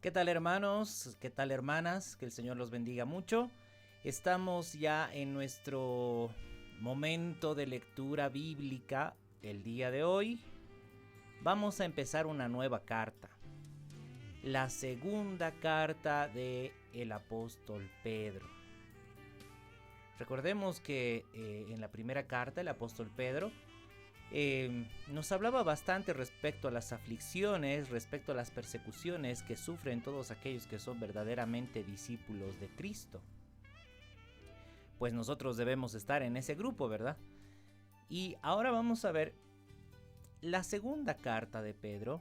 ¿Qué tal, hermanos? ¿Qué tal, hermanas? Que el Señor los bendiga mucho. Estamos ya en nuestro momento de lectura bíblica el día de hoy. Vamos a empezar una nueva carta. La segunda carta de el apóstol Pedro. Recordemos que en la primera carta el apóstol Pedro nos hablaba bastante respecto a las aflicciones, respecto a las persecuciones que sufren todos aquellos que son verdaderamente discípulos de Cristo. Pues nosotros debemos estar en ese grupo, ¿verdad? Y ahora vamos a ver la segunda carta de Pedro.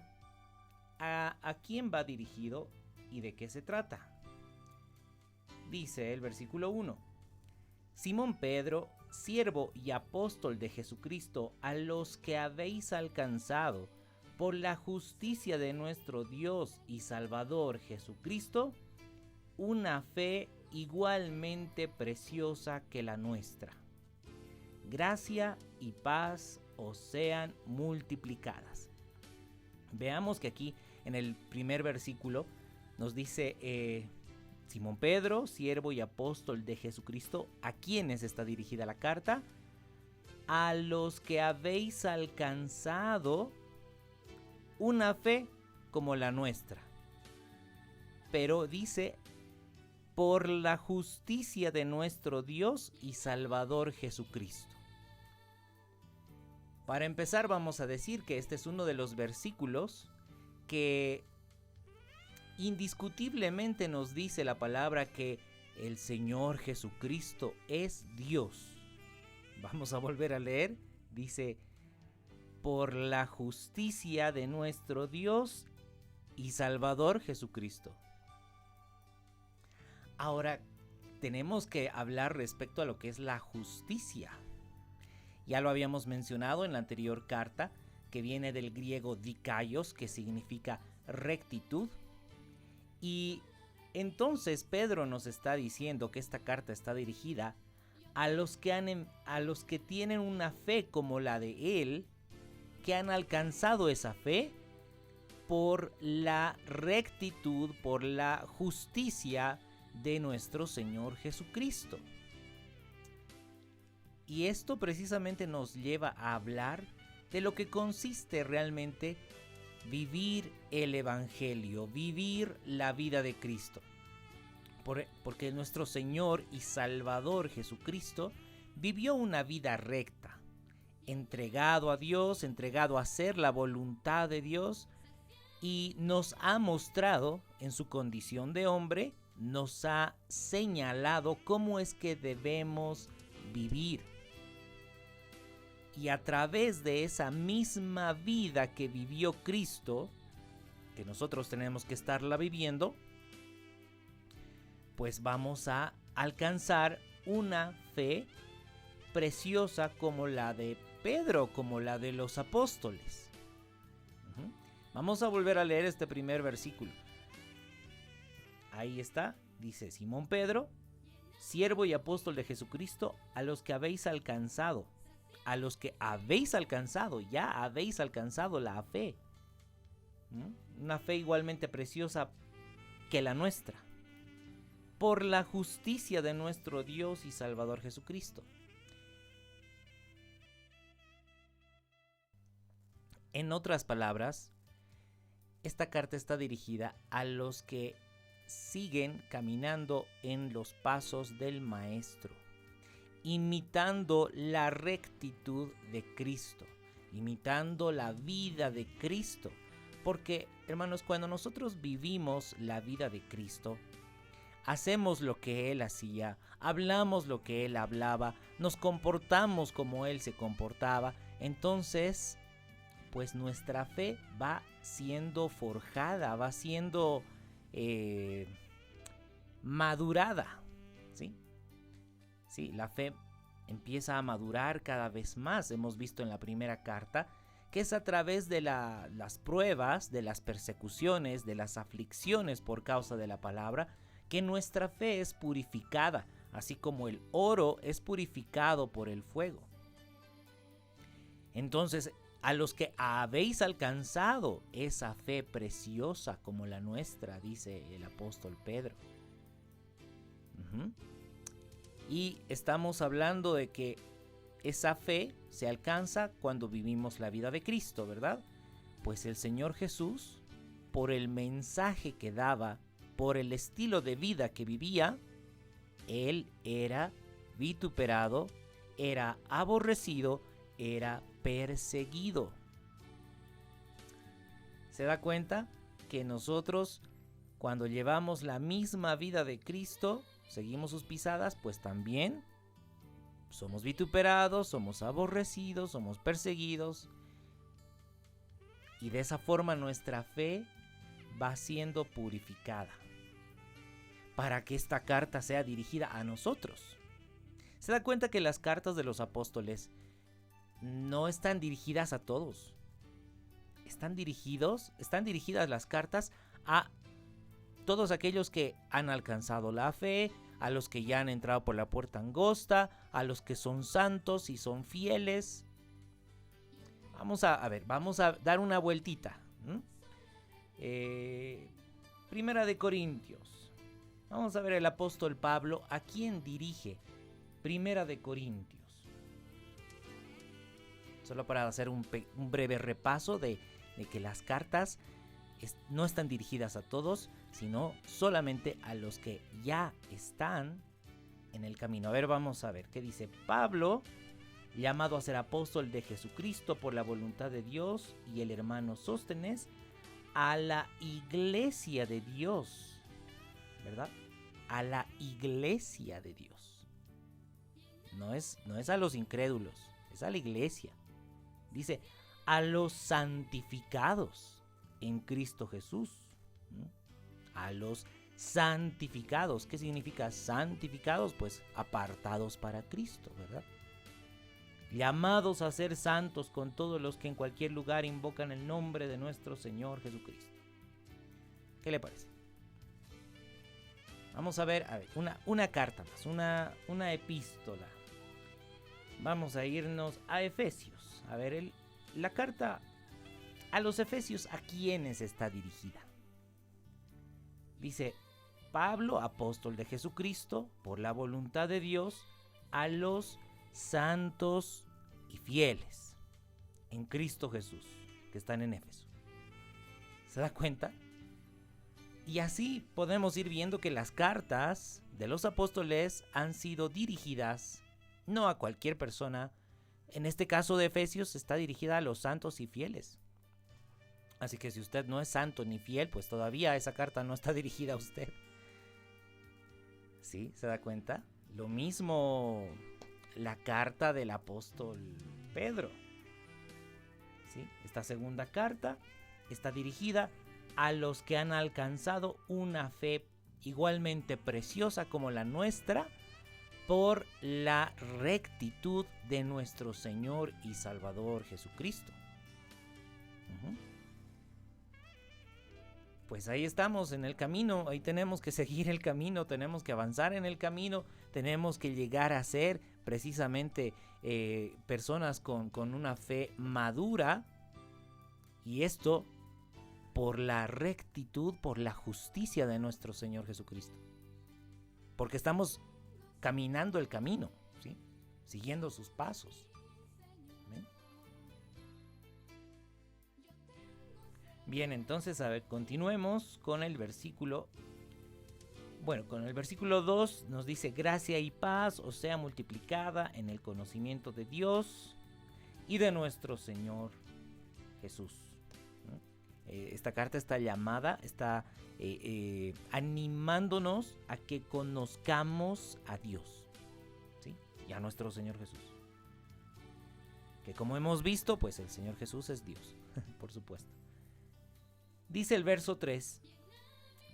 ¿A quién va dirigido y de qué se trata? Dice el versículo 1. Simón Pedro, siervo y apóstol de Jesucristo, a los que habéis alcanzado por la justicia de nuestro Dios y Salvador Jesucristo, una fe igualmente preciosa que la nuestra. Gracia y paz os sean multiplicadas. Veamos que aquí en el primer versículo nos dice Simón Pedro, siervo y apóstol de Jesucristo. ¿A quiénes está dirigida la carta? A los que habéis alcanzado una fe como la nuestra. Pero dice, por la justicia de nuestro Dios y Salvador Jesucristo. Para empezar, vamos a decir que este es uno de los versículos que indiscutiblemente nos dice la palabra que el Señor Jesucristo es Dios. Vamos a volver a leer. Dice, por la justicia de nuestro Dios y Salvador Jesucristo. Ahora, tenemos que hablar respecto a lo que es la justicia. Ya lo habíamos mencionado en la anterior carta, que viene del griego dikaios, que significa rectitud. Y entonces Pedro nos está diciendo que esta carta está dirigida a los que tienen una fe como la de él, que han alcanzado esa fe por la rectitud, por la justicia de nuestro Señor Jesucristo. Y esto precisamente nos lleva a hablar de lo que consiste realmente vivir el Evangelio, vivir la vida de Cristo. Porque nuestro Señor y Salvador Jesucristo vivió una vida recta, entregado a Dios, entregado a hacer la voluntad de Dios, y nos ha mostrado en su condición de hombre, nos ha señalado cómo es que debemos vivir. Y a través de esa misma vida que vivió Cristo, que nosotros tenemos que estarla viviendo, pues vamos a alcanzar una fe preciosa como la de Pedro, como la de los apóstoles. Vamos a volver a leer este primer versículo. Ahí está, dice Simón Pedro, siervo y apóstol de Jesucristo, a los que habéis alcanzado. A los que habéis alcanzado, ya habéis alcanzado la fe. Una fe igualmente preciosa que la nuestra. Por la justicia de nuestro Dios y Salvador Jesucristo. En otras palabras, esta carta está dirigida a los que siguen caminando en los pasos del Maestro, imitando la rectitud de Cristo, imitando la vida de Cristo. Porque, hermanos, cuando nosotros vivimos la vida de Cristo, hacemos lo que Él hacía, hablamos lo que Él hablaba, nos comportamos como Él se comportaba, entonces, pues nuestra fe va siendo forjada, va siendo madurada, ¿sí? Sí, la fe empieza a madurar cada vez más. Hemos visto en la primera carta que es a través de las pruebas, de las persecuciones, de las aflicciones por causa de la palabra, que nuestra fe es purificada, así como el oro es purificado por el fuego. Entonces, a los que habéis alcanzado esa fe preciosa como la nuestra, dice el apóstol Pedro. Y estamos hablando de que esa fe se alcanza cuando vivimos la vida de Cristo, ¿verdad? Pues el Señor Jesús, por el mensaje que daba, por el estilo de vida que vivía, Él era vituperado, era aborrecido, era perseguido. ¿Se da cuenta que nosotros, cuando llevamos la misma vida de Cristo, seguimos sus pisadas? Pues también somos vituperados, somos aborrecidos, somos perseguidos. Y de esa forma nuestra fe va siendo purificada para que esta carta sea dirigida a nosotros. ¿Se da cuenta que las cartas de los apóstoles no están dirigidas a todos? Están dirigidas las cartas a todos aquellos que han alcanzado la fe, a los que ya han entrado por la puerta angosta, a los que son santos y son fieles. Vamos a dar una vueltita. Primera de Corintios. Vamos a ver el apóstol Pablo a quién dirige Primera de Corintios. Solo para hacer un breve repaso de que las cartas no están dirigidas a todos, sino solamente a los que ya están en el camino. A ver, vamos a ver qué dice Pablo, llamado a ser apóstol de Jesucristo por la voluntad de Dios, y el hermano Sóstenes, a la iglesia de Dios, ¿verdad? A la iglesia de Dios. No es a los incrédulos, es a la iglesia. Dice, a los santificados en Cristo Jesús. A los santificados. ¿Qué significa santificados? Pues apartados para Cristo, ¿verdad? Llamados a ser santos con todos los que en cualquier lugar invocan el nombre de nuestro Señor Jesucristo. ¿Qué le parece? Vamos a ver una carta más, una epístola. Vamos a irnos a Efesios. A ver, la carta a los Efesios, ¿a quiénes está dirigida? Dice, Pablo, apóstol de Jesucristo, por la voluntad de Dios, a los santos y fieles en Cristo Jesús, que están en Éfeso. ¿Se da cuenta? Y así podemos ir viendo que las cartas de los apóstoles han sido dirigidas no a cualquier persona. En este caso de Efesios está dirigida a los santos y fieles. Así que si usted no es santo ni fiel, pues todavía esa carta no está dirigida a usted. ¿Sí? ¿Se da cuenta? Lo mismo la carta del apóstol Pedro. ¿Sí? Esta segunda carta está dirigida a los que han alcanzado una fe igualmente preciosa como la nuestra, por la rectitud de nuestro Señor y Salvador Jesucristo. Pues ahí estamos en el camino, ahí tenemos que seguir el camino, tenemos que avanzar en el camino, tenemos que llegar a ser precisamente personas con una fe madura, y esto por la rectitud, por la justicia de nuestro Señor Jesucristo. Porque estamos caminando el camino, ¿sí? Siguiendo sus pasos. ¿Ven? Bien, entonces, a ver, continuemos con el versículo. Bueno, con el versículo 2 nos dice, gracia y paz os sea multiplicada en el conocimiento de Dios y de nuestro Señor Jesús. Esta carta está animándonos a que conozcamos a Dios, ¿sí? Y a nuestro Señor Jesús. Que como hemos visto, pues el Señor Jesús es Dios, por supuesto. Dice el verso 3,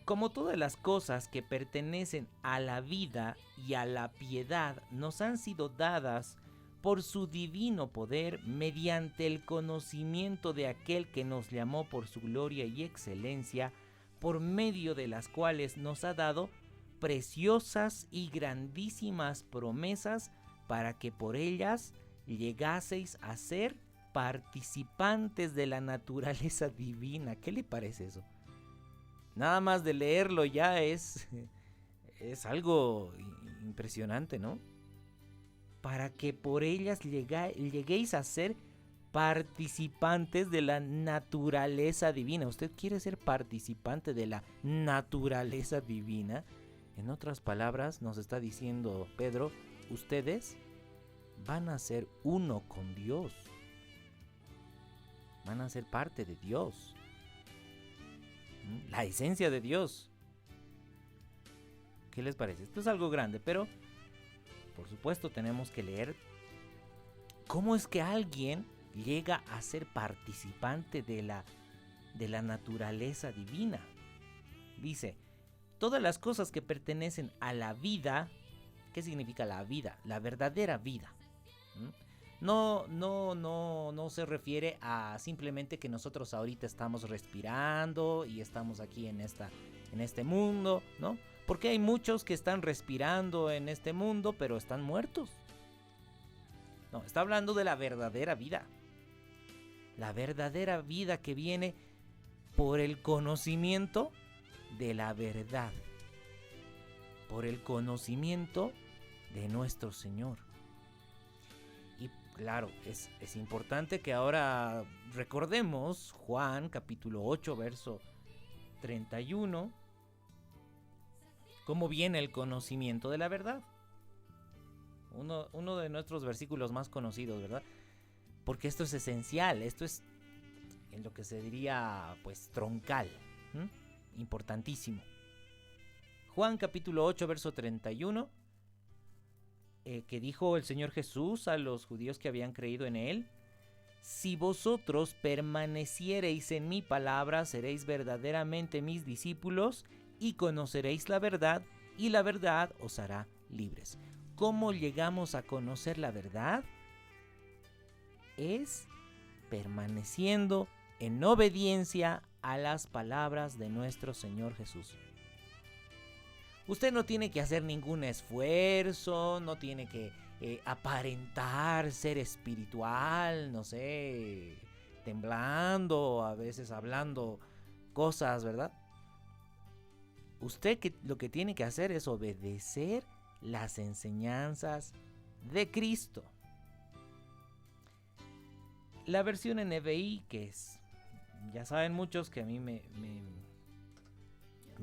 como todas las cosas que pertenecen a la vida y a la piedad nos han sido dadas por su divino poder, mediante el conocimiento de aquel que nos llamó por su gloria y excelencia, por medio de las cuales nos ha dado preciosas y grandísimas promesas, para que por ellas llegaseis a ser participantes de la naturaleza divina. ¿Qué le parece eso? Nada más de leerlo ya es algo impresionante, ¿no? Para que por ellas lleguéis a ser participantes de la naturaleza divina. ¿Usted quiere ser participante de la naturaleza divina? En otras palabras, nos está diciendo Pedro, ustedes van a ser uno con Dios. Van a ser parte de Dios. La esencia de Dios. ¿Qué les parece? Esto es algo grande, pero por supuesto tenemos que leer cómo es que alguien llega a ser participante de la naturaleza divina. Dice, todas las cosas que pertenecen a la vida. ¿Qué significa la vida? La verdadera vida. No se refiere a simplemente que nosotros ahorita estamos respirando y estamos aquí en este mundo, ¿no? Porque hay muchos que están respirando en este mundo, pero están muertos. No, está hablando de la verdadera vida. La verdadera vida que viene por el conocimiento de la verdad. Por el conocimiento de nuestro Señor. Y claro, es importante que ahora recordemos Juan capítulo 8, verso 31. ¿Cómo viene el conocimiento de la verdad? Uno de nuestros versículos más conocidos, ¿verdad? Porque esto es esencial, esto es en lo que se diría, pues, troncal, importantísimo. Juan capítulo 8, verso 31, que dijo el Señor Jesús a los judíos que habían creído en Él: si vosotros permaneciereis en mi palabra, seréis verdaderamente mis discípulos y conoceréis la verdad, y la verdad os hará libres. ¿Cómo llegamos a conocer la verdad? Es permaneciendo en obediencia a las palabras de nuestro Señor Jesús. Usted no tiene que hacer ningún esfuerzo, no tiene que aparentar ser espiritual, no sé, temblando, a veces hablando cosas, ¿verdad? Usted lo que tiene que hacer es obedecer las enseñanzas de Cristo. La versión NBI, que es, ya saben muchos que a mí me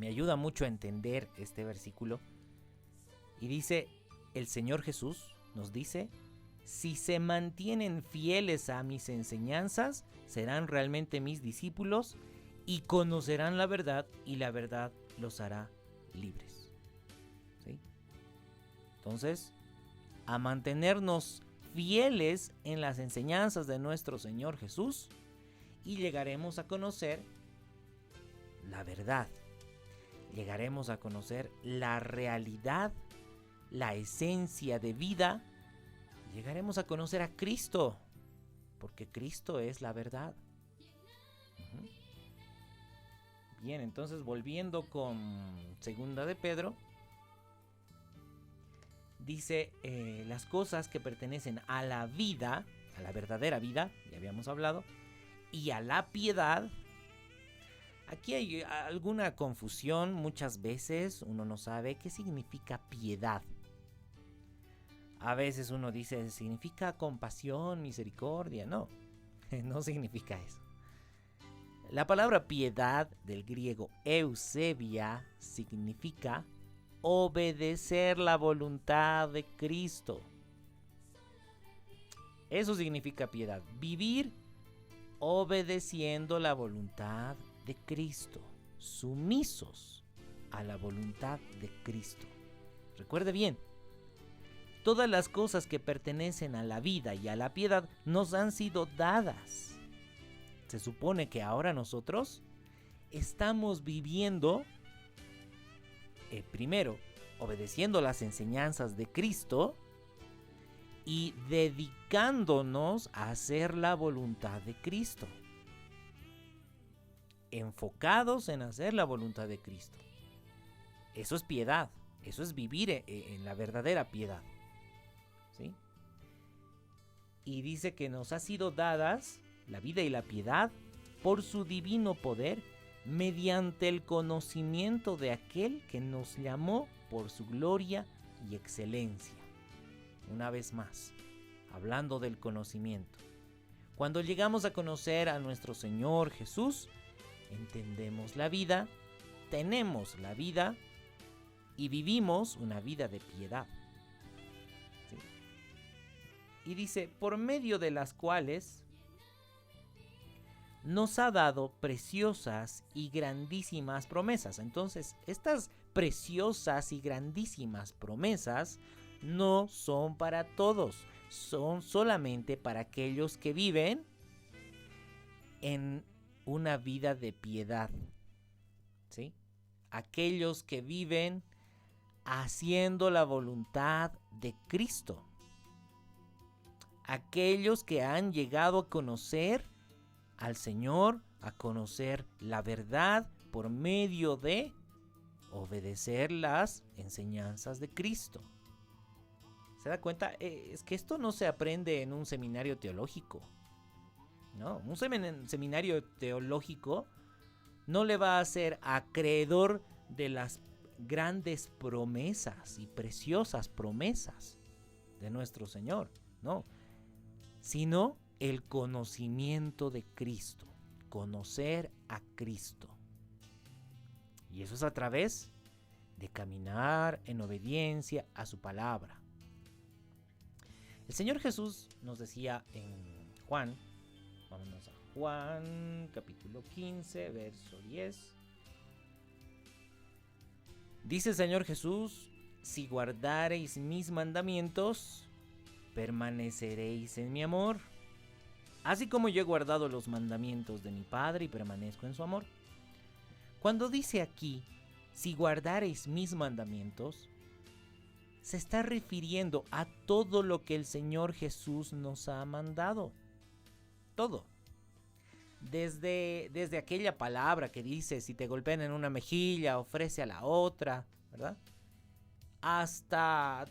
ayuda mucho a entender este versículo, y dice, el Señor Jesús nos dice: si se mantienen fieles a mis enseñanzas, serán realmente mis discípulos y conocerán la verdad, y la verdad los hará libres. ¿Sí? Entonces, a mantenernos fieles en las enseñanzas de nuestro Señor Jesús, y llegaremos a conocer la verdad. Llegaremos a conocer la realidad, la esencia de vida. Llegaremos a conocer a Cristo, porque Cristo es la verdad. Bien, entonces volviendo con Segunda de Pedro, dice las cosas que pertenecen a la vida, a la verdadera vida, ya habíamos hablado, y a la piedad. Aquí hay alguna confusión, muchas veces uno no sabe qué significa piedad. A veces uno dice, significa compasión, misericordia. No, no significa eso. La palabra piedad, del griego eusebia, significa obedecer la voluntad de Cristo. Eso significa piedad, vivir obedeciendo la voluntad de Cristo, sumisos a la voluntad de Cristo. Recuerde bien, todas las cosas que pertenecen a la vida y a la piedad nos han sido dadas. Se supone que ahora nosotros estamos viviendo, primero, obedeciendo las enseñanzas de Cristo y dedicándonos a hacer la voluntad de Cristo. Enfocados en hacer la voluntad de Cristo. Eso es piedad, eso es vivir en la verdadera piedad. ¿Sí? y dice que nos ha sido dadas la vida y la piedad por su divino poder, mediante el conocimiento de aquel que nos llamó por su gloria y excelencia. Una vez más, hablando del conocimiento. Cuando llegamos a conocer a nuestro Señor Jesús, entendemos la vida, tenemos la vida y vivimos una vida de piedad. ¿Sí? Y dice, por medio de las cuales nos ha dado preciosas y grandísimas promesas. Entonces, estas preciosas y grandísimas promesas no son para todos, son solamente para aquellos que viven en una vida de piedad, ¿sí? Aquellos que viven haciendo la voluntad de Cristo. Aquellos que han llegado a conocer al Señor, a conocer la verdad por medio de obedecer las enseñanzas de Cristo. ¿Se da cuenta? Es que esto no se aprende en un seminario teológico. No, un seminario teológico no le va a hacer acreedor de las grandes promesas y preciosas promesas de nuestro Señor, no, sino el conocimiento de Cristo, conocer a Cristo. Y eso es a través de caminar en obediencia a su palabra. El Señor Jesús nos decía en Juan, vámonos a Juan capítulo 15, verso 10. Dice el Señor Jesús, si guardareis mis mandamientos, permaneceréis en mi amor, así como yo he guardado los mandamientos de mi Padre y permanezco en su amor. Cuando dice aquí, si guardareis mis mandamientos, se está refiriendo a todo lo que el Señor Jesús nos ha mandado. Todo. Desde aquella palabra que dice, si te golpean en una mejilla, ofrece a la otra, ¿verdad? Hasta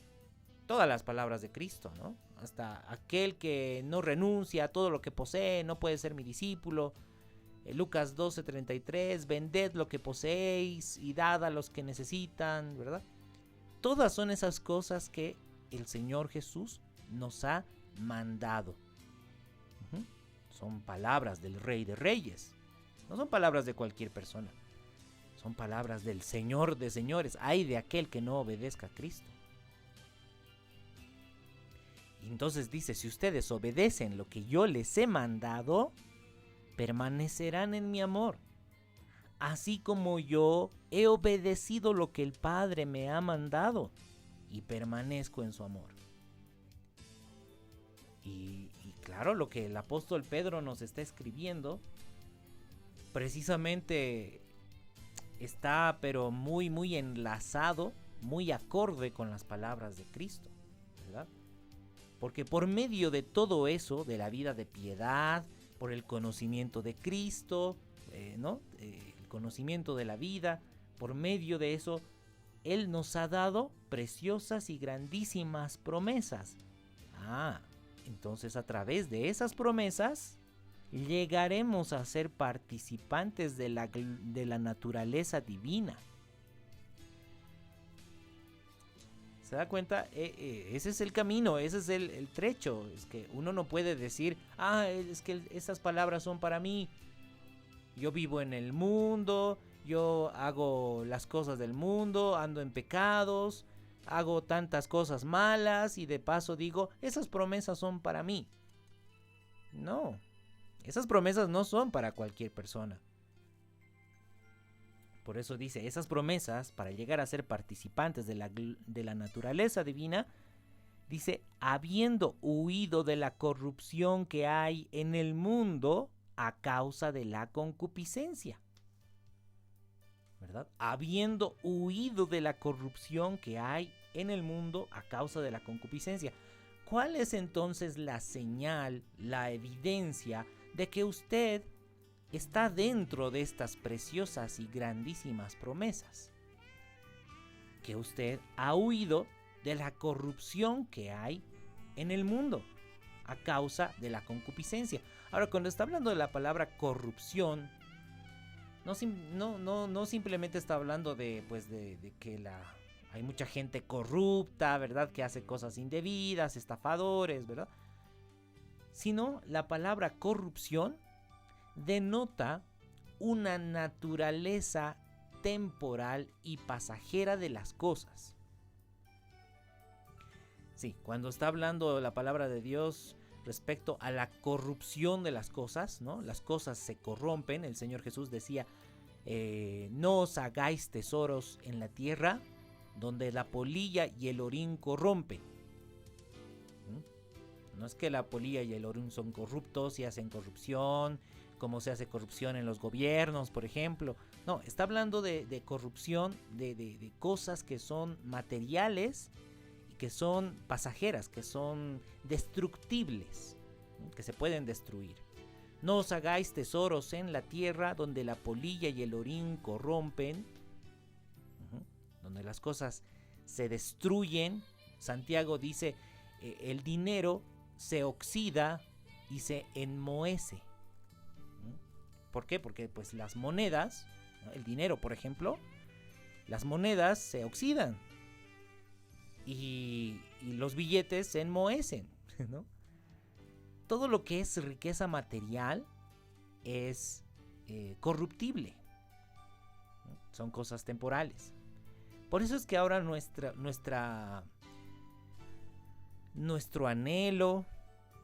todas las palabras de Cristo, ¿no? Hasta aquel que no renuncia a todo lo que posee, no puede ser mi discípulo. Lucas 12:33, vended lo que poseéis y dad a los que necesitan, ¿verdad? Todas son esas cosas que el Señor Jesús nos ha mandado. Son palabras del Rey de Reyes. No son palabras de cualquier persona. Son palabras del Señor de señores. Ay de aquel que no obedezca a Cristo. Y entonces dice, si ustedes obedecen lo que yo les he mandado, permanecerán en mi amor. Así como yo he obedecido lo que el Padre me ha mandado y permanezco en su amor. Y claro, lo que el apóstol Pedro nos está escribiendo precisamente está pero muy enlazado, muy acorde con las palabras de Cristo, ¿verdad? Porque por medio de todo eso, de la vida de piedad, por el conocimiento de Cristo, ¿no? El conocimiento de la vida, por medio de eso, Él nos ha dado preciosas y grandísimas promesas. Entonces a través de esas promesas llegaremos a ser participantes de la naturaleza divina. ¿Se da cuenta? Ese es el camino, ese es el trecho. Es que uno no puede decir, es que esas palabras son para mí. Yo vivo en el mundo, yo hago las cosas del mundo, ando en pecados, hago tantas cosas malas y de paso digo, esas promesas son para mí. No, esas promesas no son para cualquier persona. Por eso dice, esas promesas, para llegar a ser participantes de la naturaleza divina, dice, habiendo huido de la corrupción que hay en el mundo a causa de la concupiscencia. ¿Verdad? Habiendo huido de la corrupción que hay en el mundo a causa de la concupiscencia. ¿Cuál es entonces la señal, la evidencia de que usted está dentro de estas preciosas y grandísimas promesas? Que usted ha huido de la corrupción que hay en el mundo a causa de la concupiscencia. Ahora, cuando está hablando de la palabra corrupción, no simplemente está hablando de que hay mucha gente corrupta, ¿verdad? Que hace cosas indebidas, estafadores, ¿verdad? Sino la palabra corrupción denota una naturaleza temporal y pasajera de las cosas. Sí, cuando está hablando la palabra de Dios respecto a la corrupción de las cosas, ¿no? Las cosas se corrompen. El Señor Jesús decía, no os hagáis tesoros en la tierra, donde la polilla y el orín corrompen. No es que la polilla y el orín son corruptos y hacen corrupción, como se hace corrupción en los gobiernos, por ejemplo. No, está hablando de corrupción, de cosas que son materiales y que son pasajeras, que son destructibles, que se pueden destruir. No os hagáis tesoros en la tierra donde la polilla y el orín corrompen, donde las cosas se destruyen. Santiago dice, el dinero se oxida y se enmohece. ¿Por qué? Porque pues las monedas, ¿no? El dinero, por ejemplo, las monedas se oxidan y los billetes se enmohecen, ¿no? Todo lo que es riqueza material es corruptible, ¿no? Son cosas temporales. Por eso es que ahora nuestro anhelo,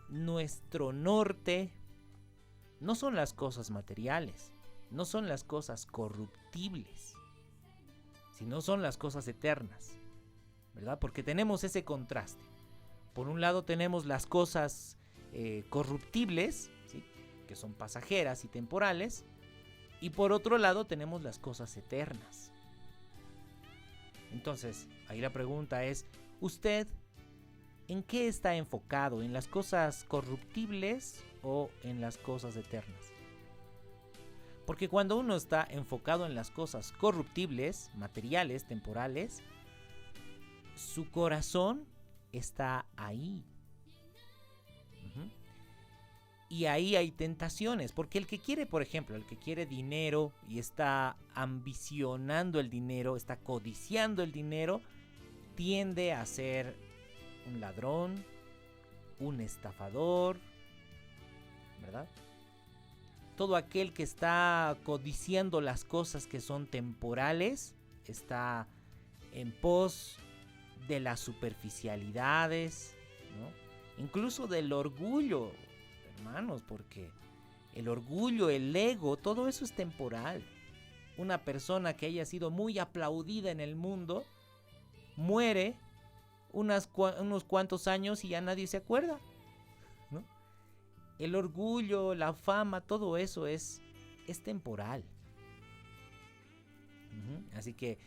nuestro norte, no son las cosas materiales, no son las cosas corruptibles, sino son las cosas eternas, ¿verdad? Porque tenemos ese contraste. Por un lado tenemos las cosas corruptibles, ¿sí? Que son pasajeras y temporales, y por otro lado tenemos las cosas eternas. Entonces, ahí la pregunta es, ¿usted en qué está enfocado? ¿En las cosas corruptibles o en las cosas eternas? Porque cuando uno está enfocado en las cosas corruptibles, materiales, temporales, su corazón está ahí. Y ahí hay tentaciones, porque el que quiere, por ejemplo, el que quiere dinero y está ambicionando el dinero, está codiciando el dinero, tiende a ser un ladrón, un estafador, ¿verdad? Todo aquel que está codiciando las cosas que son temporales está en pos de las superficialidades, ¿no? Incluso del orgullo, hermanos, porque el orgullo, el ego, todo eso es temporal. Una persona que haya sido muy aplaudida en el mundo muere unos cuantos años y ya nadie se acuerda, ¿no? El orgullo, la fama, todo eso es temporal. Así que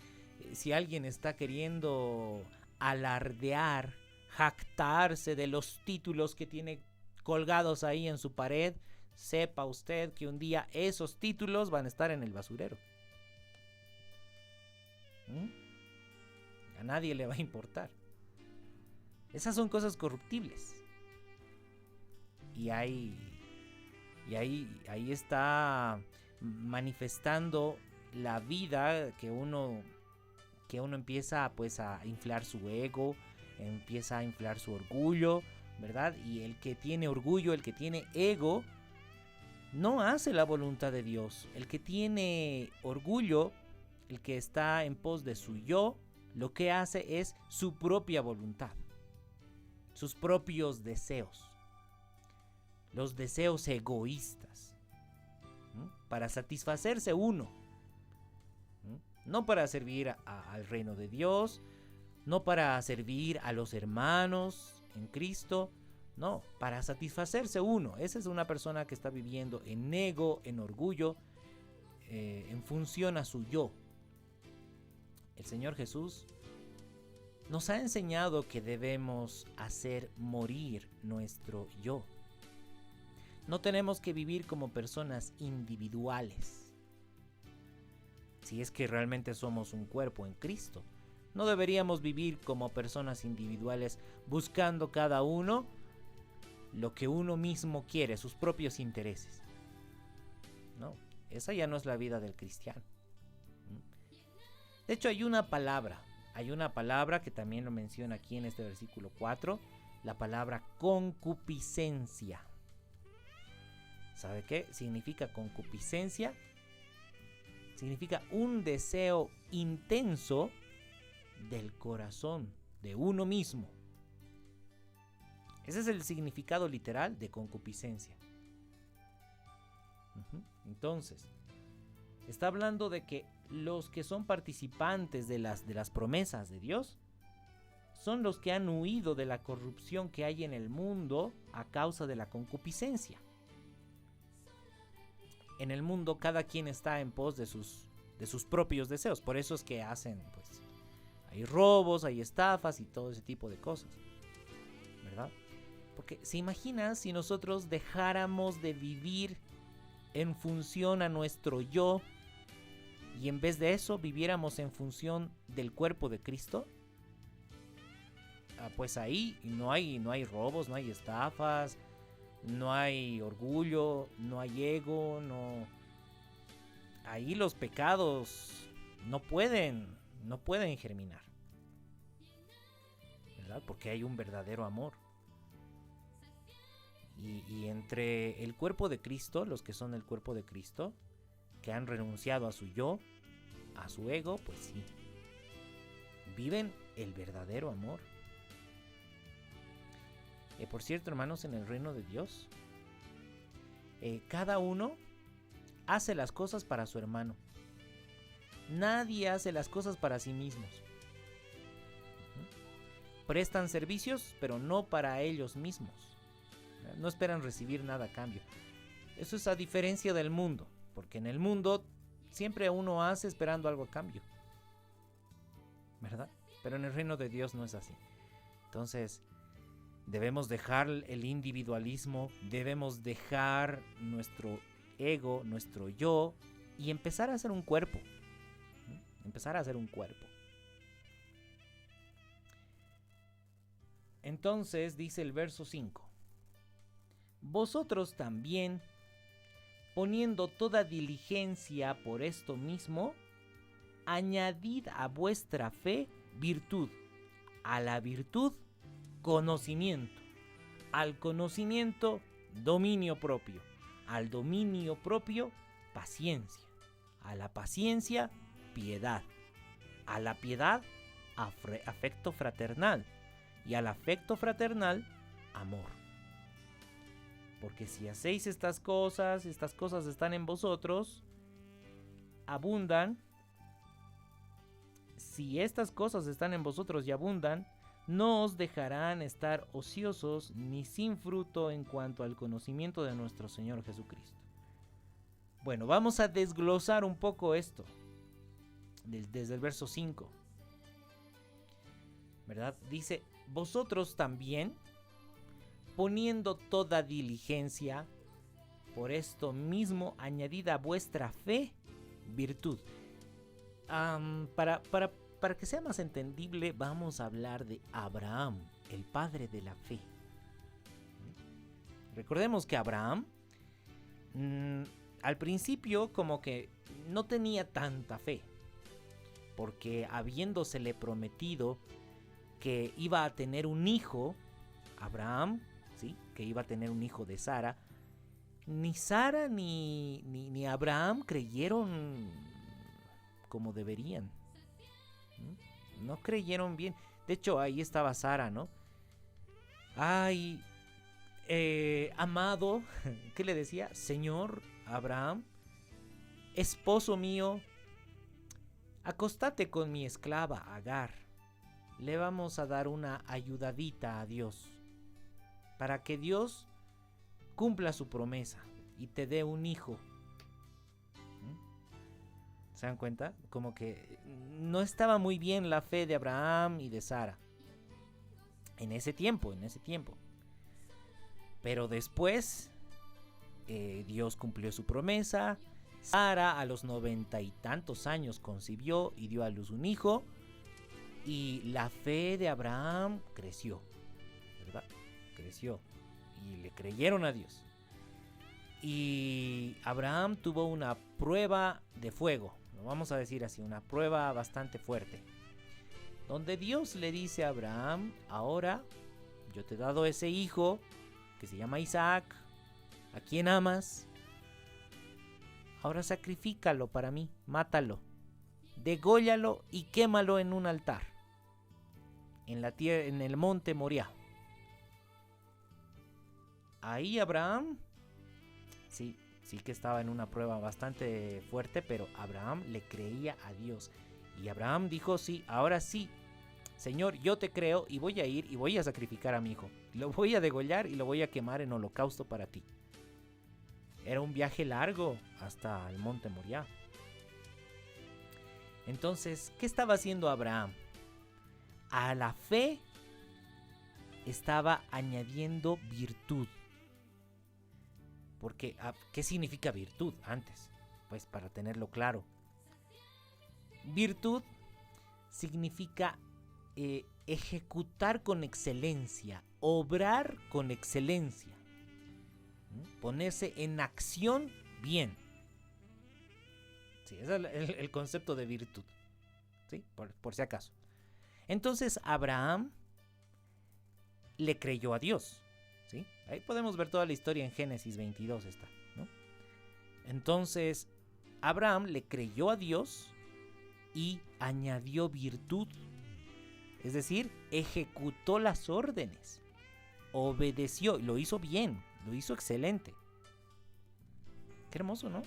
si alguien está queriendo alardear, jactarse de los títulos que tiene colgados ahí en su pared, sepa usted que un día esos títulos van a estar en el basurero. A nadie le va a importar. Esas son cosas corruptibles. Y ahí está manifestando la vida que uno empieza pues a inflar su ego, empieza a inflar su orgullo, ¿verdad? Y el que tiene orgullo, el que tiene ego, no hace la voluntad de Dios. El que tiene orgullo, el que está en pos de su yo, lo que hace es su propia voluntad, sus propios deseos, los deseos egoístas, para satisfacerse uno, no para servir al reino de Dios, no para servir a los hermanos en Cristo, no, para satisfacerse uno. Esa es una persona que está viviendo en ego, en orgullo, en función a su yo. El Señor Jesús nos ha enseñado que debemos hacer morir nuestro yo. No tenemos que vivir como personas individuales. Si es que realmente somos un cuerpo en Cristo, no deberíamos vivir como personas individuales buscando cada uno lo que uno mismo quiere, sus propios intereses. No, esa ya no es la vida del cristiano. De hecho, hay una palabra que también lo menciona aquí en este versículo 4, la palabra concupiscencia. ¿Sabe qué significa concupiscencia? Significa un deseo intenso del corazón, de uno mismo. Ese es el significado literal de concupiscencia. Entonces, está hablando de que los que son participantes de las promesas de Dios son los que han huido de la corrupción que hay en el mundo a causa de la concupiscencia. En el mundo cada quien está en pos de sus propios deseos. Por eso es que hacen, pues, hay robos, hay estafas y todo ese tipo de cosas, ¿verdad? Porque se imagina si nosotros dejáramos de vivir en función a nuestro yo y en vez de eso viviéramos en función del cuerpo de Cristo. Pues ahí no hay robos, no hay estafas, no hay orgullo, no hay ego, no. Ahí los pecados no pueden germinar, ¿verdad? Porque hay un verdadero amor. Y entre el cuerpo de Cristo, los que son el cuerpo de Cristo, que han renunciado a su yo, a su ego, pues sí, viven el verdadero amor. Por cierto, hermanos, en el reino de Dios, cada uno hace las cosas para su hermano. Nadie hace las cosas para sí mismos. Prestan servicios, pero no para ellos mismos. No esperan recibir nada a cambio. Eso es a diferencia del mundo, porque en el mundo siempre uno hace esperando algo a cambio, ¿verdad? Pero en el reino de Dios no es así. Entonces, debemos dejar el individualismo, debemos dejar nuestro ego, nuestro yo, y empezar a ser un cuerpo. Empezar a ser un cuerpo. Entonces dice el verso 5: vosotros también, poniendo toda diligencia por esto mismo, añadid a vuestra fe virtud, a la virtud conocimiento, al conocimiento dominio propio, al dominio propio paciencia, a la paciencia piedad, a la piedad afecto fraternal y al afecto fraternal amor. Porque si hacéis estas cosas están en vosotros, abundan. Si estas cosas están en vosotros y abundan, no os dejarán estar ociosos ni sin fruto en cuanto al conocimiento de nuestro Señor Jesucristo. Bueno, vamos a desglosar un poco esto desde el verso 5, ¿verdad? Dice, vosotros también, poniendo toda diligencia, por esto mismo añadid a vuestra fe virtud. Para que sea más entendible, vamos a hablar de Abraham, el padre de la fe. Recordemos que Abraham, al principio como que no tenía tanta fe, porque habiéndosele prometido que iba a tener un hijo, Abraham, ¿sí?, que iba a tener un hijo de Sara, ni Sara ni Abraham creyeron como deberían. No creyeron bien. De hecho, ahí estaba Sara, ¿no? Ay, amado, ¿qué le decía? Señor Abraham, esposo mío, acostate con mi esclava Agar. Le vamos a dar una ayudadita a Dios, para que Dios cumpla su promesa y te dé un hijo. ¿Se dan cuenta? Como que no estaba muy bien la fe de Abraham y de Sara en ese tiempo. Pero después Dios cumplió su promesa. Sara a los 90 y tantos años concibió y dio a luz un hijo. Y la fe de Abraham creció, ¿verdad? Creció. y le creyeron a Dios. Y Abraham tuvo una prueba de fuego, lo vamos a decir así, una prueba bastante fuerte, donde Dios le dice a Abraham: ahora yo te he dado ese hijo que se llama Isaac, a quien amas, ahora sacrifícalo para mí, mátalo, dególlalo y quémalo en un altar, en la tierra, en el monte Moriah. Ahí Abraham, sí que estaba en una prueba bastante fuerte, pero Abraham le creía a Dios. Y Abraham dijo: sí, ahora sí, Señor, yo te creo y voy a ir y voy a sacrificar a mi hijo. Lo voy a degollar y lo voy a quemar en holocausto para ti. Era un viaje largo hasta el monte Moriah. Entonces, ¿qué estaba haciendo Abraham? A la fe estaba añadiendo virtud. Porque, ¿qué significa virtud antes? Pues para tenerlo claro. Virtud significa ejecutar con excelencia, obrar con excelencia, ponerse en acción bien. Sí, ese es el concepto de virtud, ¿sí? Por si acaso. Entonces Abraham le creyó a Dios, ¿sí? Ahí podemos ver toda la historia en Génesis 22 está, ¿no? Entonces Abraham le creyó a Dios y añadió virtud. Es decir, ejecutó las órdenes, obedeció, lo hizo bien, lo hizo excelente. Qué hermoso, ¿no?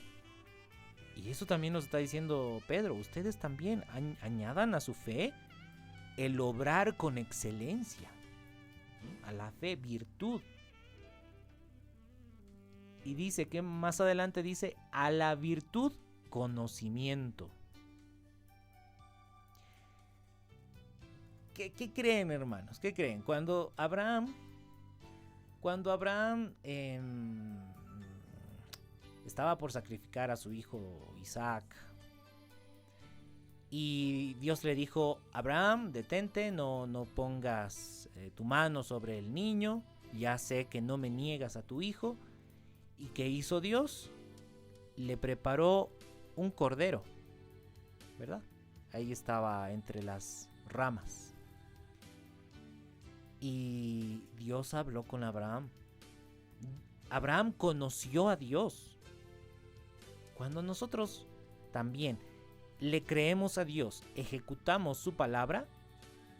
Y eso también nos está diciendo Pedro: ustedes también añadan a su fe el obrar con excelencia, a la fe virtud. Y dice que más adelante dice: a la virtud conocimiento. ¿Qué creen, hermanos? ¿Qué creen? Cuando Abraham estaba por sacrificar a su hijo Isaac, y Dios le dijo: Abraham, detente, no pongas tu mano sobre el niño, ya sé que no me niegas a tu hijo. ¿Y qué hizo Dios? Le preparó un cordero, ¿verdad? Ahí estaba entre las ramas. Y Dios habló con Abraham. Abraham conoció a Dios. Cuando nosotros también le creemos a Dios, ejecutamos su palabra,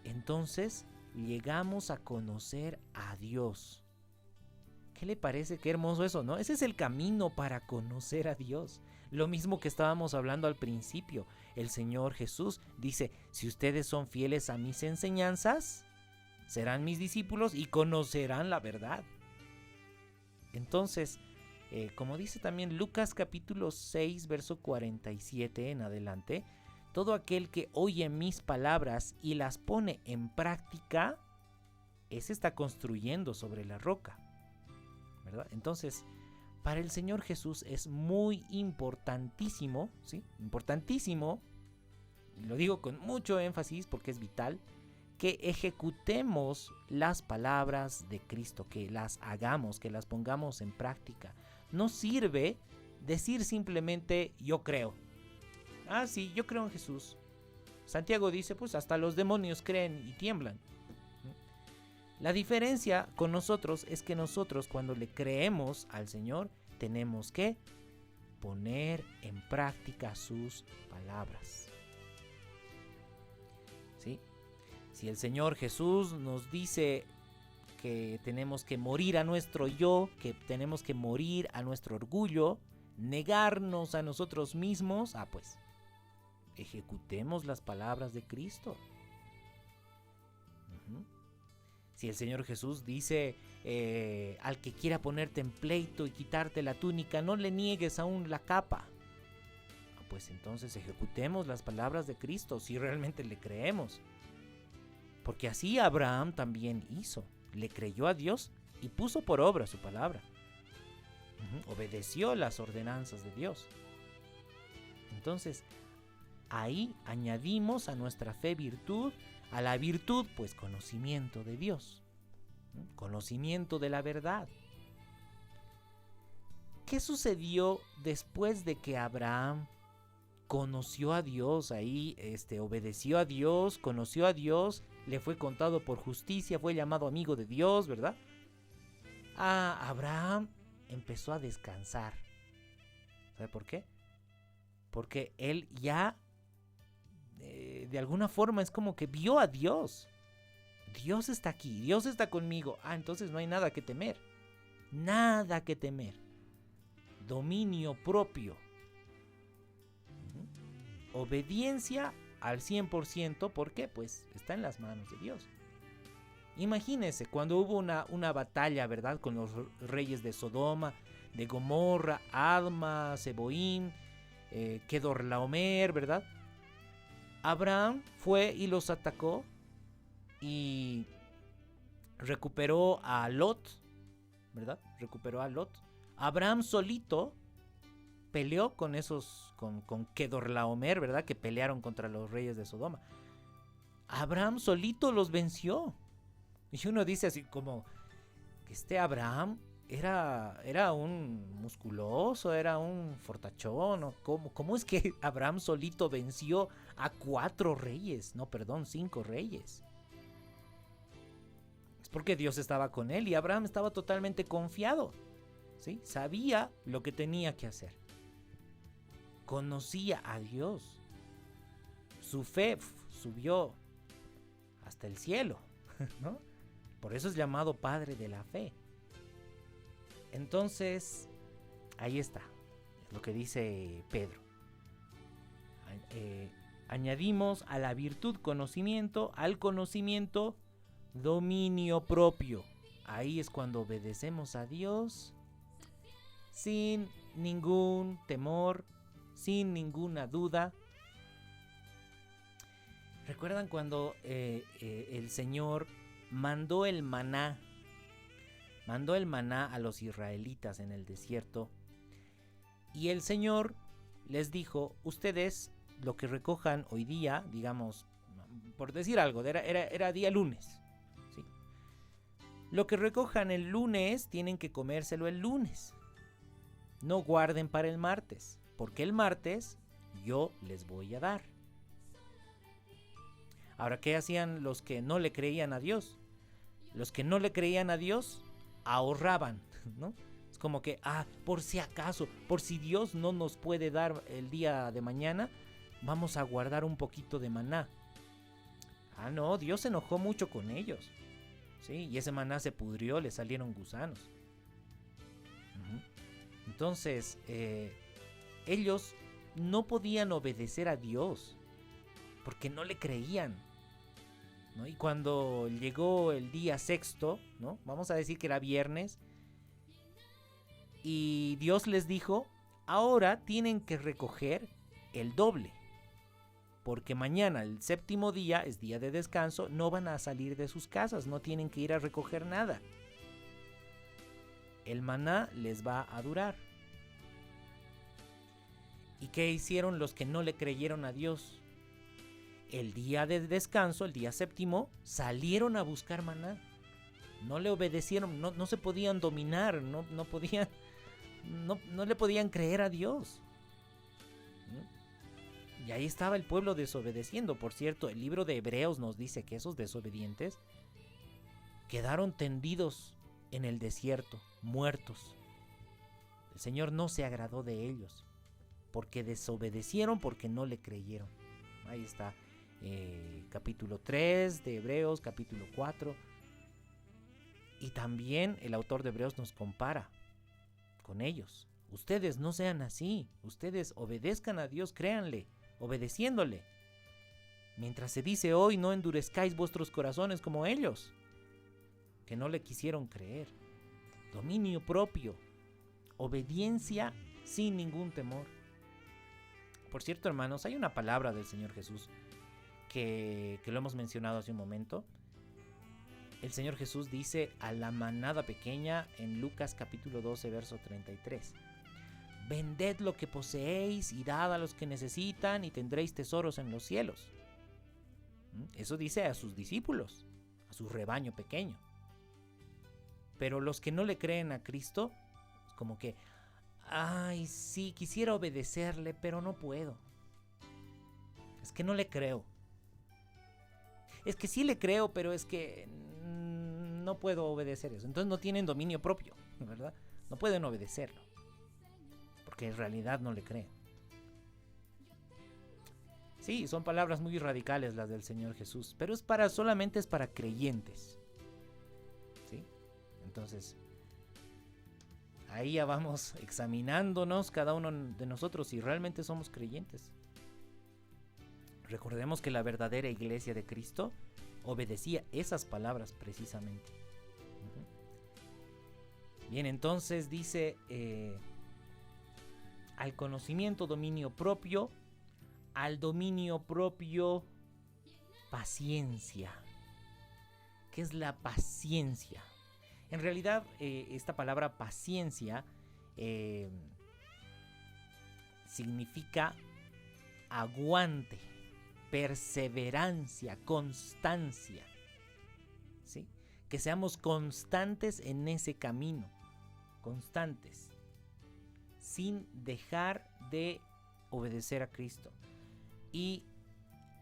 entonces llegamos a conocer a Dios. ¿Qué le parece? Qué hermoso eso, ¿no? Ese es el camino para conocer a Dios. Lo mismo que estábamos hablando al principio. El Señor Jesús dice: si ustedes son fieles a mis enseñanzas, serán mis discípulos y conocerán la verdad. Entonces, como dice también Lucas capítulo 6, verso 47 en adelante: todo aquel que oye mis palabras y las pone en práctica, ese está construyendo sobre la roca, ¿verdad? Entonces, para el Señor Jesús es muy importantísimo, ¿sí? Importantísimo, y lo digo con mucho énfasis porque es vital, que ejecutemos las palabras de Cristo, que las hagamos, que las pongamos en práctica. No sirve decir simplemente: yo creo. Ah, sí, yo creo en Jesús. Santiago dice: pues hasta los demonios creen y tiemblan. La diferencia con nosotros es que nosotros, cuando le creemos al Señor, tenemos que poner en práctica sus palabras. ¿Sí? Si el Señor Jesús nos dice que tenemos que morir a nuestro yo, que tenemos que morir a nuestro orgullo, negarnos a nosotros mismos, pues ejecutemos las palabras de Cristo. Si el Señor Jesús dice: al que quiera ponerte en pleito y quitarte la túnica, no le niegues aún la capa, pues entonces ejecutemos las palabras de Cristo si realmente le creemos. Porque así Abraham también hizo. Le creyó a Dios y puso por obra su palabra. Obedeció las ordenanzas de Dios. Entonces, ahí añadimos a nuestra fe virtud, a la virtud, pues conocimiento de Dios. conocimiento de la verdad. ¿Qué sucedió después de que Abraham conoció a Dios? Ahí obedeció a Dios, conoció a Dios, le fue contado por justicia, fue llamado amigo de Dios, ¿verdad? Abraham empezó a descansar. ¿Sabe por qué? Porque él ya, de alguna forma, es como que vio a Dios. Dios está aquí, Dios está conmigo. Entonces no hay nada que temer. Nada que temer. Dominio propio. Obediencia al 100%. ¿Por qué? Pues está en las manos de Dios. Imagínense cuando hubo una batalla, ¿verdad? Con los reyes de Sodoma, de Gomorra, Adma, Seboim, Kedorlaomer, ¿verdad? Abraham fue y los atacó y recuperó a Lot, ¿verdad? Recuperó a Lot. Abraham solito peleó con Kedorlaomer, ¿verdad? Que pelearon contra los reyes de Sodoma. Abraham solito los venció. Y uno dice así como, Abraham era un musculoso, era un fortachón, ¿no? ¿Cómo es que Abraham solito venció a 5 reyes? Es porque Dios estaba con él y Abraham estaba totalmente confiado, ¿sí? Sabía lo que tenía que hacer. Conocía a Dios. Su fe subió hasta el cielo, ¿no? Por eso es llamado Padre de la Fe. Entonces, ahí está, lo que dice Pedro. Añadimos a la virtud conocimiento, al conocimiento dominio propio. Ahí es cuando obedecemos a Dios sin ningún temor, sin ninguna duda. ¿Recuerdan cuando el Señor mandó el maná a los israelitas en el desierto? Y el Señor les dijo, ustedes lo que recojan hoy día, digamos, por decir algo, era día lunes, ¿sí? Lo que recojan el lunes tienen que comérselo el lunes. No guarden para el martes, porque el martes yo les voy a dar. Ahora, ¿qué hacían los que no le creían a Dios? Los que no le creían a Dios ahorraban, ¿no? Es como que, por si acaso, por si Dios no nos puede dar el día de mañana, vamos a guardar un poquito de maná. No, Dios se enojó mucho con ellos, ¿sí? Y ese maná se pudrió, le salieron gusanos. Entonces, ellos no podían obedecer a Dios porque no le creían, ¿no? Y cuando llegó el día sexto, ¿no? Vamos a decir que era viernes, y Dios les dijo, ahora tienen que recoger el doble, porque mañana, el séptimo día, es día de descanso, no van a salir de sus casas, no tienen que ir a recoger nada. El maná les va a durar. ¿Y qué hicieron los que no le creyeron a Dios? El día de descanso, el día séptimo, salieron a buscar maná. No le obedecieron, no se podían dominar, no le podían creer a Dios. Y ahí estaba el pueblo desobedeciendo. Por cierto, el libro de Hebreos nos dice que esos desobedientes quedaron tendidos en el desierto, muertos. El Señor no se agradó de ellos, porque desobedecieron, porque no le creyeron. Ahí está. Capítulo 3 de Hebreos, capítulo 4. Y también el autor de Hebreos nos compara con ellos. Ustedes no sean así. Ustedes obedezcan a Dios, créanle, obedeciéndole. Mientras se dice hoy, no endurezcáis vuestros corazones como ellos, que no le quisieron creer. Dominio propio, obediencia sin ningún temor. Por cierto, hermanos, hay una palabra del Señor Jesús que lo hemos mencionado hace un momento. El Señor Jesús dice a la manada pequeña en Lucas capítulo 12, verso 33. Vended lo que poseéis y dad a los que necesitan y tendréis tesoros en los cielos. Eso dice a sus discípulos, a su rebaño pequeño. Pero los que no le creen a Cristo, como que, ay, sí, quisiera obedecerle, pero no puedo. Es que no le creo. Es que sí le creo, pero es que no puedo obedecer eso. Entonces no tienen dominio propio, ¿verdad? No pueden obedecerlo, porque en realidad no le creen. Sí, son palabras muy radicales las del Señor Jesús, pero solamente es para creyentes. ¿Sí? Entonces, ahí ya vamos examinándonos cada uno de nosotros si realmente somos creyentes. Recordemos que la verdadera iglesia de Cristo obedecía esas palabras precisamente. Bien, entonces dice, al conocimiento, dominio propio, al dominio propio, paciencia. ¿Qué es la paciencia? En realidad, esta palabra paciencia significa aguante, perseverancia, constancia, ¿sí? Que seamos constantes en ese camino, constantes, sin dejar de obedecer a Cristo. Y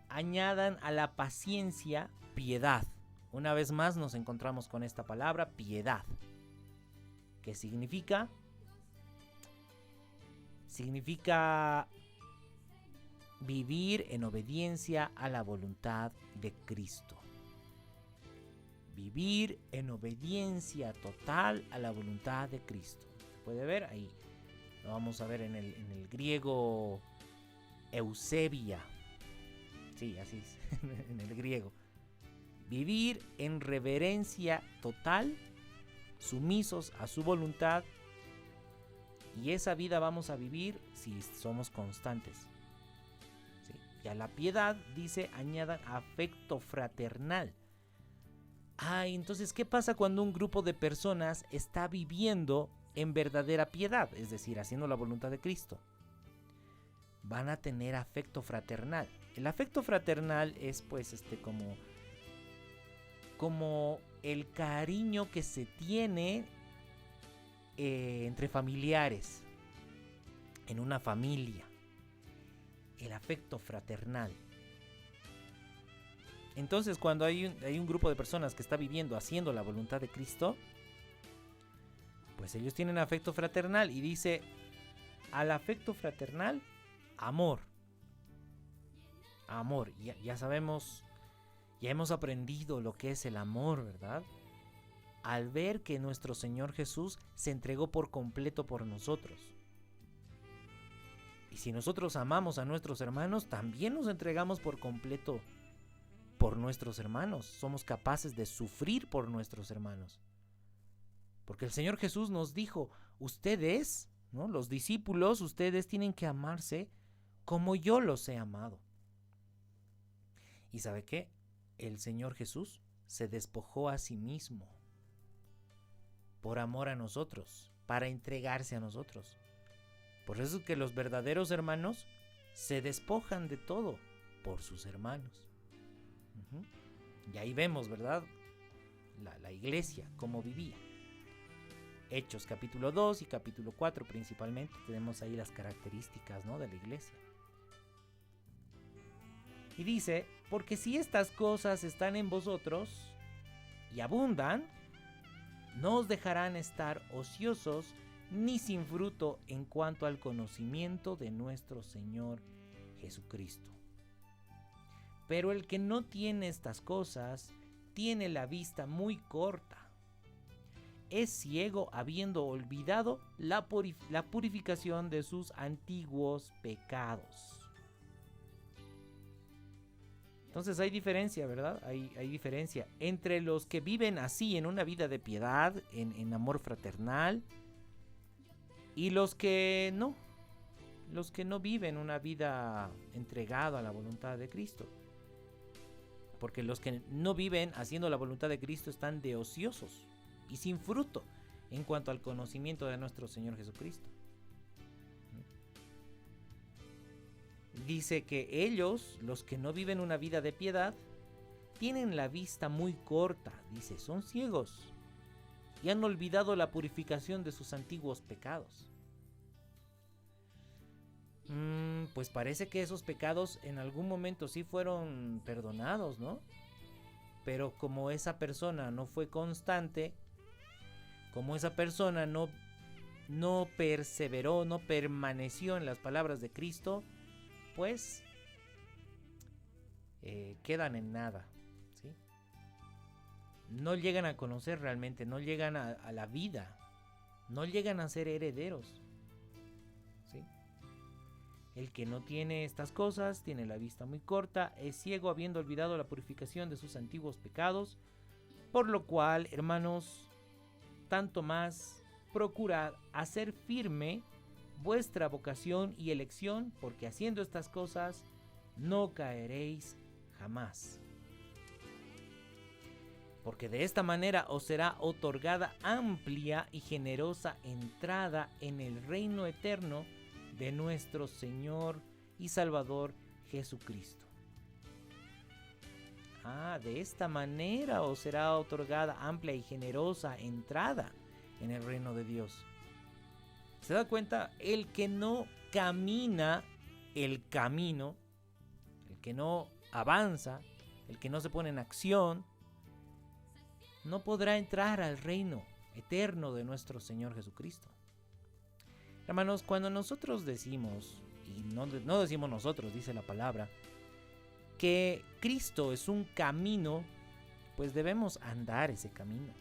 añadan a la paciencia piedad. Una vez más nos encontramos con esta palabra, piedad. ¿Qué significa? Significa vivir en obediencia a la voluntad de Cristo. Vivir en obediencia total a la voluntad de Cristo. ¿Se puede ver? Ahí lo vamos a ver en el griego Eusebia. Sí, así es, en el griego. Vivir en reverencia total, sumisos a su voluntad. Y esa vida vamos a vivir si somos constantes. ¿Sí? Y a la piedad, dice, añadan afecto fraternal. Entonces, ¿qué pasa cuando un grupo de personas está viviendo en verdadera piedad? Es decir, haciendo la voluntad de Cristo. Van a tener afecto fraternal. El afecto fraternal es pues como el cariño que se tiene entre familiares, en una familia. El afecto fraternal. Entonces, cuando hay un grupo de personas que está viviendo haciendo la voluntad de Cristo, pues ellos tienen afecto fraternal, y dice, al afecto fraternal, amor. Amor, ya sabemos, ya hemos aprendido lo que es el amor, ¿verdad? Al ver que nuestro Señor Jesús se entregó por completo por nosotros. Y si nosotros amamos a nuestros hermanos, también nos entregamos por completo por nuestros hermanos. Somos capaces de sufrir por nuestros hermanos. Porque el Señor Jesús nos dijo, ustedes, ¿no? Los discípulos, ustedes tienen que amarse como yo los he amado. ¿Y sabe qué? El Señor Jesús se despojó a sí mismo por amor a nosotros, para entregarse a nosotros. Por eso es que los verdaderos hermanos se despojan de todo por sus hermanos. Y ahí vemos, ¿verdad? La iglesia, cómo vivía. Hechos capítulo 2 y capítulo 4 principalmente, tenemos ahí las características, ¿no?, de la iglesia. Y dice, porque si estas cosas están en vosotros y abundan, no os dejarán estar ociosos ni sin fruto en cuanto al conocimiento de nuestro Señor Jesucristo. Pero el que no tiene estas cosas tiene la vista muy corta. Es ciego habiendo olvidado la purificación de sus antiguos pecados. Entonces hay diferencia, ¿verdad? Hay diferencia entre los que viven así en una vida de piedad, en amor fraternal, y los que no viven una vida entregada a la voluntad de Cristo. Porque los que no viven haciendo la voluntad de Cristo están de ociosos y sin fruto en cuanto al conocimiento de nuestro Señor Jesucristo. Dice que ellos, los que no viven una vida de piedad, tienen la vista muy corta. Dice, son ciegos. y han olvidado la purificación de sus antiguos pecados. Pues parece que esos pecados en algún momento sí fueron perdonados, ¿no? Pero como esa persona no fue constante, como esa persona no perseveró, no permaneció en las palabras de Cristo, pues quedan en nada, ¿sí? No llegan a conocer realmente, no llegan a la vida, no llegan a ser herederos, ¿sí? El que no tiene estas cosas tiene la vista muy corta, es ciego habiendo olvidado la purificación de sus antiguos pecados, por lo cual, hermanos, tanto más procurad hacer firme vuestra vocación y elección, porque haciendo estas cosas no caeréis jamás. Porque de esta manera os será otorgada amplia y generosa entrada en el reino eterno de nuestro Señor y Salvador Jesucristo. De esta manera os será otorgada amplia y generosa entrada en el reino de Dios. ¿Se da cuenta? El que no camina el camino, el que no avanza, el que no se pone en acción, no podrá entrar al reino eterno de nuestro Señor Jesucristo. Hermanos, cuando nosotros decimos, y no decimos nosotros, dice la palabra, que Cristo es un camino, pues debemos andar ese camino.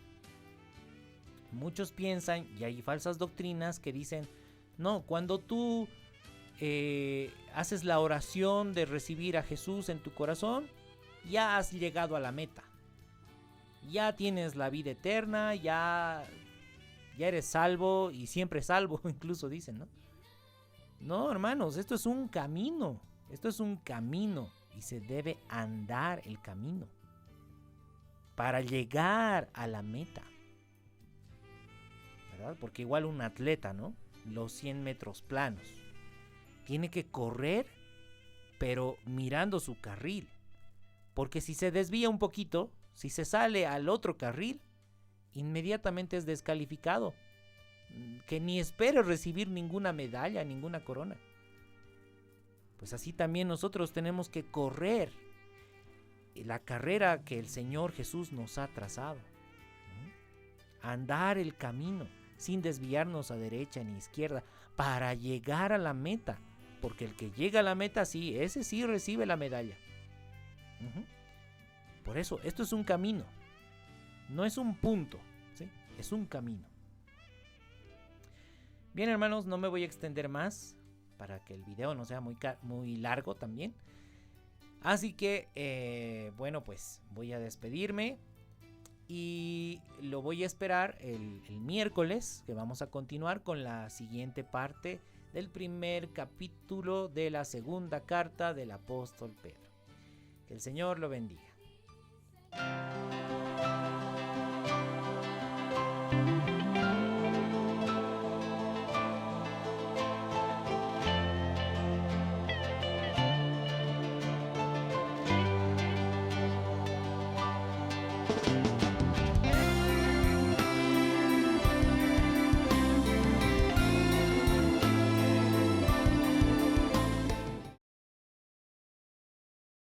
Muchos piensan, y hay falsas doctrinas que dicen, no, cuando tú haces la oración de recibir a Jesús en tu corazón, ya has llegado a la meta. Ya tienes la vida eterna, ya eres salvo y siempre salvo, incluso dicen, ¿no? No, hermanos, esto es un camino. Esto es un camino y se debe andar el camino para llegar a la meta, ¿verdad? Porque igual un atleta, ¿no? Los 100 metros planos. Tiene que correr, pero mirando su carril. Porque si se desvía un poquito, si se sale al otro carril, inmediatamente es descalificado. Que ni espere recibir ninguna medalla, ninguna corona. Pues así también nosotros tenemos que correr la carrera que el Señor Jesús nos ha trazado. Andar el camino sin desviarnos a derecha ni izquierda para llegar a la meta. Porque el que llega a la meta, sí, ese sí recibe la medalla. Por eso, esto es un camino. No es un punto, ¿sí? Es un camino. Bien, hermanos, no me voy a extender más para que el video no sea muy largo también. Así que, bueno, pues voy a despedirme y lo voy a esperar el miércoles, que vamos a continuar con la siguiente parte del primer capítulo de la segunda carta del apóstol Pedro. Que el Señor lo bendiga.